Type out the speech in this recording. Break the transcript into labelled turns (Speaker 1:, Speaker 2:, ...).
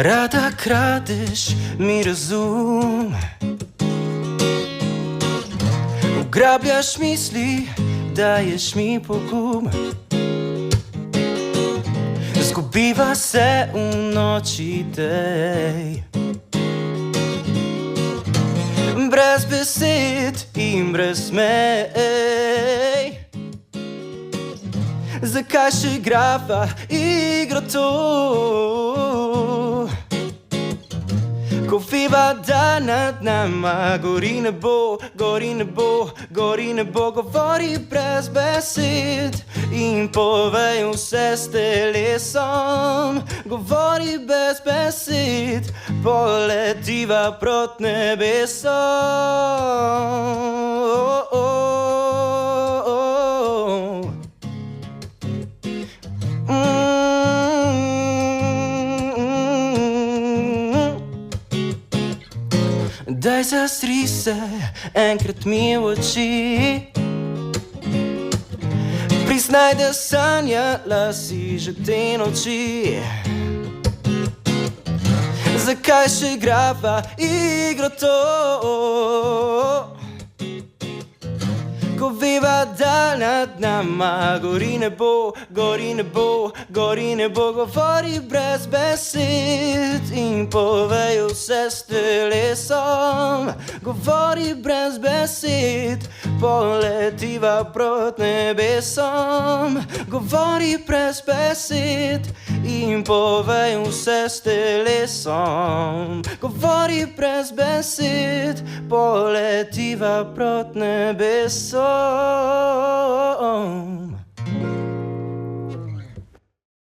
Speaker 1: Rada kradeš mi razum, ugrabljaš misli, daješ mi pogum. Zgubiva se v noči tej, brez besed in brez mej. Zakaj še igrava igro to, ko veva, da nad nama gori nebo, gori nebo, gori nebo. Govori brez besed in povej vse s telesom. Govori brez besed, poletiva proti nebesom. Daj zastri se enkrat mi v oči, priznaj, da sanjala si že te noči. Zakaj še igrava igro to, ko veva, da nad nama gori nebo, gori nebo, gori nebo. Govori brez besed in povej vse s telesom. Govori brez besed, poletiva proti nebesom. Govori brez besed in povej vse s telesom. Govori brez besed, poletiva proti nebesom.